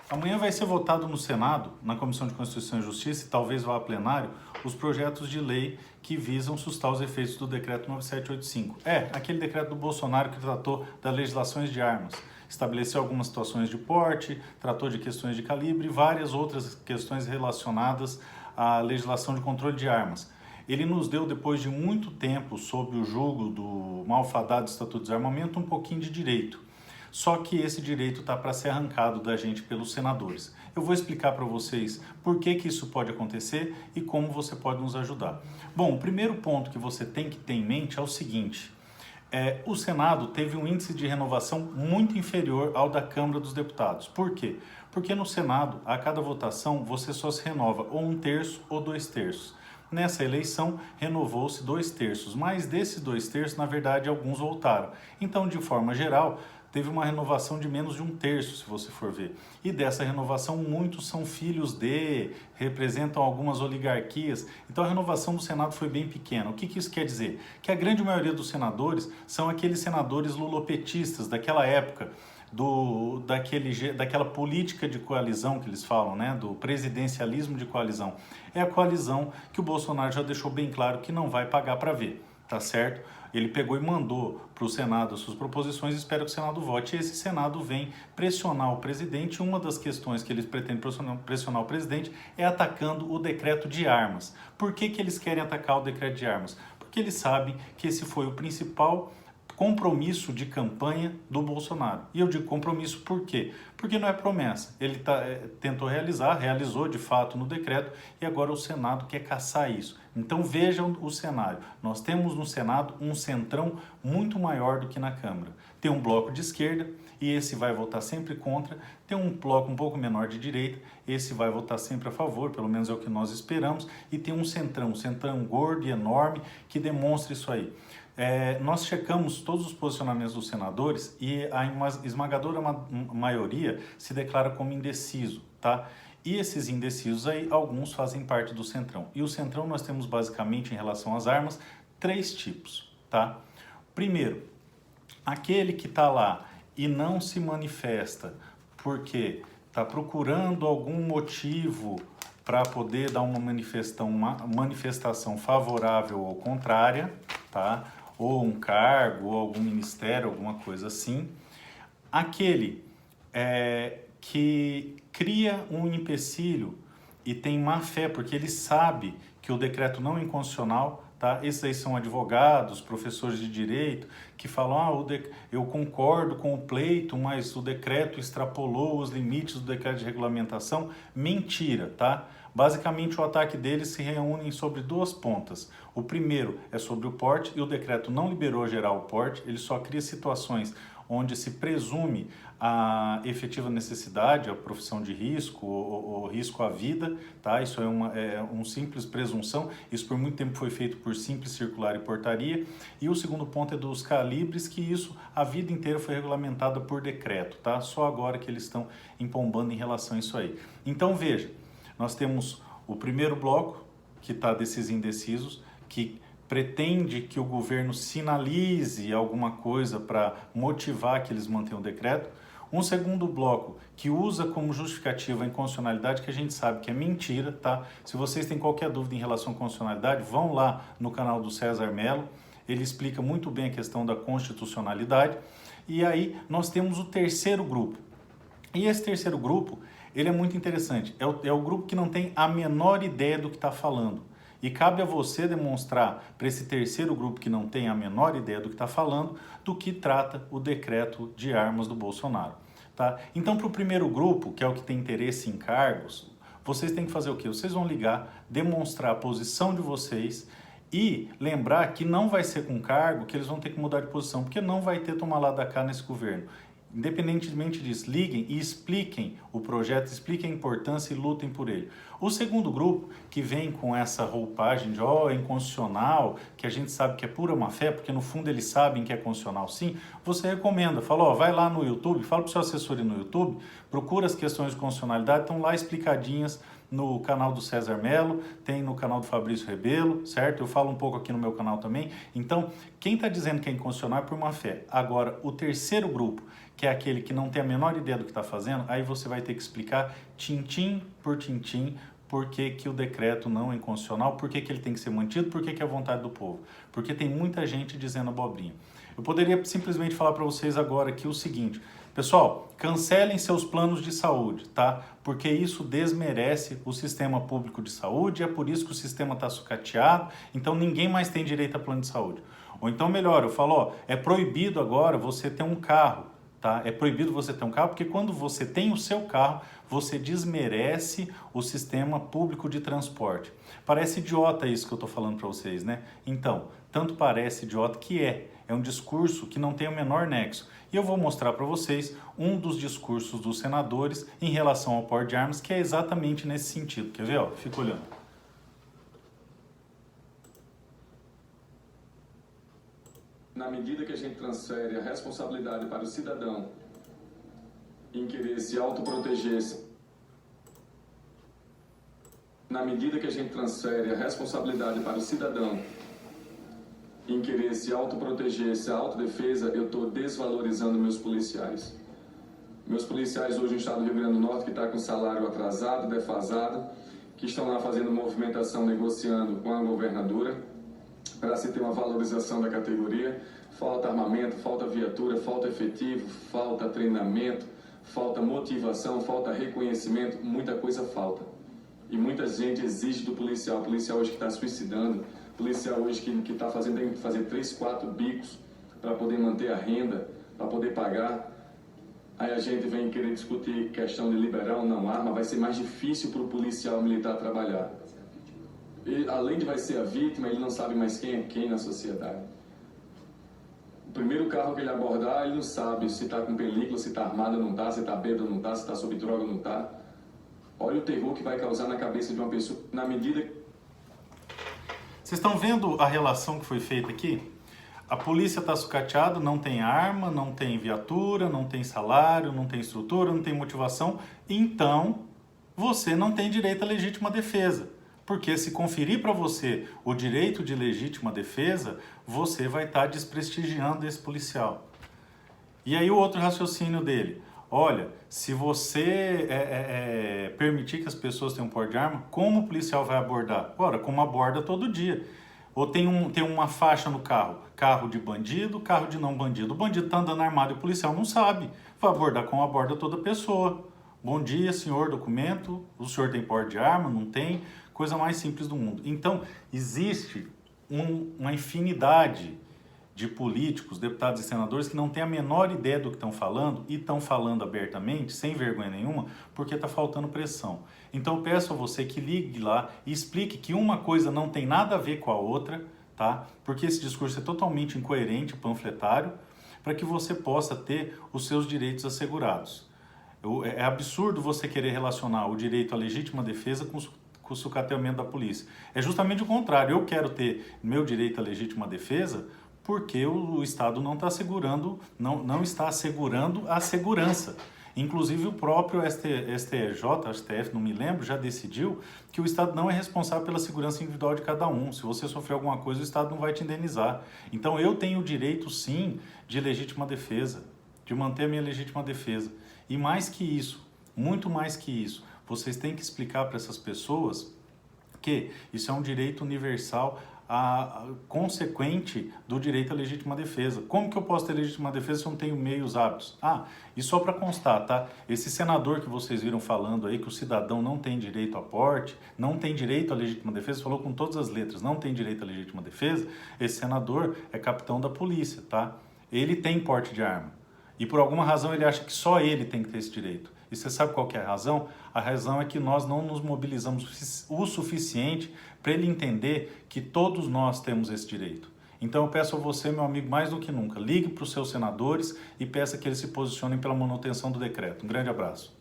Amanhã vai ser votado no Senado, na Comissão de Constituição e Justiça, e talvez vá a plenário, os projetos de lei que visam sustar os efeitos do Decreto 9785. Aquele decreto do Bolsonaro que tratou das legislações de armas. Estabeleceu algumas situações de porte, tratou de questões de calibre e várias outras questões relacionadas à legislação de controle de armas. Ele nos deu, depois de muito tempo, sob o jugo do malfadado Estatuto de Desarmamento, um pouquinho de direito. Só que esse direito está para ser arrancado da gente pelos senadores. Eu vou explicar para vocês por que isso pode acontecer e como você pode nos ajudar. Bom, o primeiro ponto que você tem que ter em mente é o seguinte: o Senado teve um índice de renovação muito inferior ao da Câmara dos Deputados. Por quê? Porque no Senado, a cada votação, você só se renova ou 1/3 ou 2/3. Nessa eleição, renovou-se 2/3, mas desses 2/3, na verdade, alguns voltaram. Então, de forma geral, teve uma renovação de menos de 1/3, se você for ver. E dessa renovação, muitos são filhos representam algumas oligarquias. Então a renovação do Senado foi bem pequena. O que isso quer dizer? Que a grande maioria dos senadores são aqueles senadores lulopetistas daquela época, daquela política de coalizão que eles falam, né? Do presidencialismo de coalizão. É a coalizão que o Bolsonaro já deixou bem claro que não vai pagar para ver, tá certo? Ele pegou e mandou para o Senado as suas proposições e espera que o Senado vote. E esse Senado vem pressionar o presidente. Uma das questões que eles pretendem pressionar o presidente é atacando o decreto de armas. Por que eles querem atacar o decreto de armas? Porque eles sabem que esse foi o principal compromisso de campanha do Bolsonaro. E eu digo compromisso por quê? Porque não é promessa. Ele tentou realizou de fato no decreto e agora o Senado quer caçar isso. Então vejam o cenário. Nós temos no Senado um centrão muito maior do que na Câmara. Tem um bloco de esquerda e esse vai votar sempre contra. Tem um bloco um pouco menor de direita, esse vai votar sempre a favor, pelo menos é o que nós esperamos. E tem um centrão gordo e enorme que demonstra isso aí. Nós checamos todos os posicionamentos dos senadores e a esmagadora maioria se declara como indeciso, tá? E esses indecisos aí, alguns fazem parte do centrão. E o centrão nós temos basicamente, em relação às armas, 3 tipos, tá? Primeiro, aquele que está lá e não se manifesta porque está procurando algum motivo para poder dar uma manifestação favorável ou contrária, tá? Ou um cargo, ou algum ministério, alguma coisa assim. Aquele que cria um empecilho e tem má fé, porque ele sabe que o decreto não é inconstitucional, tá? Esses aí são advogados, professores de direito, que falam, eu concordo com o pleito, mas o decreto extrapolou os limites do decreto de regulamentação. Mentira, tá? Basicamente, o ataque deles se reúne sobre 2 pontas. O primeiro é sobre o porte, e o decreto não liberou geral o porte, ele só cria situações onde se presume a efetiva necessidade, a profissão de risco, ou risco à vida, tá? Isso é uma simples presunção, isso por muito tempo foi feito por simples circular e portaria. E o segundo ponto é dos calibres, que isso a vida inteira foi regulamentada por decreto, tá? Só agora que eles estão empombando em relação a isso aí. Então veja, nós temos o primeiro bloco, que está desses indecisos, que pretende que o governo sinalize alguma coisa para motivar que eles mantenham o decreto. Um segundo bloco que usa como justificativa a inconstitucionalidade, que a gente sabe que é mentira, tá? Se vocês têm qualquer dúvida em relação à constitucionalidade, vão lá no canal do César Mello, ele explica muito bem a questão da constitucionalidade. E aí nós temos o terceiro grupo. E esse terceiro grupo, ele é muito interessante. É o grupo que não tem a menor ideia do que está falando. E cabe a você demonstrar para esse terceiro grupo que não tem a menor ideia do que está falando, do que trata o decreto de armas do Bolsonaro. Tá? Então, para o primeiro grupo, que é o que tem interesse em cargos, vocês têm que fazer o quê? Vocês vão ligar, demonstrar a posição de vocês e lembrar que não vai ser com cargo que eles vão ter que mudar de posição, porque não vai ter tomar lá da cá nesse governo. Independentemente disso, liguem e expliquem o projeto, expliquem a importância e lutem por ele. O segundo grupo, que vem com essa roupagem de é inconstitucional, que a gente sabe que é pura má-fé, porque no fundo eles sabem que é constitucional sim, você recomenda, fala, vai lá no YouTube, fala para o seu assessor ir no YouTube, procura as questões de constitucionalidade, estão lá explicadinhas no canal do César Mello, tem no canal do Fabrício Rebelo, certo? Eu falo um pouco aqui no meu canal também. Então, quem está dizendo que é inconstitucional é por má fé. Agora, o terceiro grupo, que é aquele que não tem a menor ideia do que está fazendo, aí você vai ter que explicar tintim por tintim por que que o decreto não é inconstitucional, por que que ele tem que ser mantido, por que que é a vontade do povo. Porque tem muita gente dizendo abobrinha. Eu poderia simplesmente falar para vocês agora aqui o seguinte: pessoal, cancelem seus planos de saúde, tá? Porque isso desmerece o sistema público de saúde, é por isso que o sistema está sucateado, então ninguém mais tem direito a plano de saúde. Ou então, melhor, eu falo, ó, é proibido agora você ter um carro, tá? É proibido você ter um carro, porque quando você tem o seu carro, você desmerece o sistema público de transporte. Parece idiota isso que eu estou falando para vocês, né? Então, tanto parece idiota que é um discurso que não tem o menor nexo. E eu vou mostrar para vocês um dos discursos dos senadores em relação ao porte de armas, que é exatamente nesse sentido. Quer ver? Ó, fica olhando. Na medida que a gente transfere a responsabilidade para o cidadão em querer se autoproteger, na medida que a gente transfere a responsabilidade para o cidadão em querer se autoproteger, se autodefesa, eu estou desvalorizando meus policiais. Meus policiais hoje no estado do Rio Grande do Norte, que está com salário atrasado, defasado, que estão lá fazendo movimentação, negociando com a governadora, para se ter uma valorização da categoria. Falta armamento, falta viatura, falta efetivo, falta treinamento, falta motivação, falta reconhecimento, muita coisa falta. E muita gente exige do policial. O policial hoje que está suicidando, policial hoje que está fazendo, tem que fazer 3, 4 bicos para poder manter a renda, para poder pagar. Aí a gente vem querer discutir questão de liberar ou não arma, vai ser mais difícil para o policial militar trabalhar. E, além de vai ser a vítima, ele não sabe mais quem é quem na sociedade. O primeiro carro que ele abordar, ele não sabe se está com película, se está armado ou não está, se está bêbado ou não está, se está sob droga ou não está. Olha o terror que vai causar na cabeça de uma pessoa, na medida... Vocês estão vendo a relação que foi feita aqui? A polícia está sucateada, não tem arma, não tem viatura, não tem salário, não tem estrutura, não tem motivação, então você não tem direito à legítima defesa. Porque se conferir para você o direito de legítima defesa, você vai estar desprestigiando esse policial. E aí o outro raciocínio dele: olha, se você permitir que as pessoas tenham porte de arma, como o policial vai abordar? Ora, como aborda todo dia. Ou tem uma faixa no carro, carro de bandido, carro de não bandido. O bandido está andando armado e o policial não sabe. Vai abordar como aborda toda pessoa. Bom dia, senhor, documento, o senhor tem porte de arma? Não tem? Coisa mais simples do mundo. Então, existe uma infinidade de políticos, deputados e senadores que não têm a menor ideia do que estão falando e estão falando abertamente, sem vergonha nenhuma, porque está faltando pressão. Então, eu peço a você que ligue lá e explique que uma coisa não tem nada a ver com a outra, tá? Porque esse discurso é totalmente incoerente, panfletário, para que você possa ter os seus direitos assegurados. É absurdo você querer relacionar o direito à legítima defesa com o sucateamento da polícia. É justamente o contrário. Eu quero ter meu direito à legítima defesa porque o Estado não está assegurando, não está assegurando a segurança. Inclusive o próprio STF, não me lembro, já decidiu que o Estado não é responsável pela segurança individual de cada um. Se você sofrer alguma coisa, o Estado não vai te indenizar. Então eu tenho o direito, sim, de legítima defesa, de manter a minha legítima defesa. E mais que isso, muito mais que isso, vocês têm que explicar para essas pessoas que isso é um direito universal consequente do direito à legítima defesa. Como que eu posso ter legítima defesa se eu não tenho meios hábitos? E só para constar, tá? Esse senador que vocês viram falando aí que o cidadão não tem direito a porte, não tem direito à legítima defesa, falou com todas as letras, não tem direito à legítima defesa, esse senador é capitão da polícia, tá? Ele tem porte de arma. E por alguma razão ele acha que só ele tem que ter esse direito. E você sabe qual que é a razão? A razão é que nós não nos mobilizamos o suficiente para ele entender que todos nós temos esse direito. Então eu peço a você, meu amigo, mais do que nunca, ligue para os seus senadores e peça que eles se posicionem pela manutenção do decreto. Um grande abraço.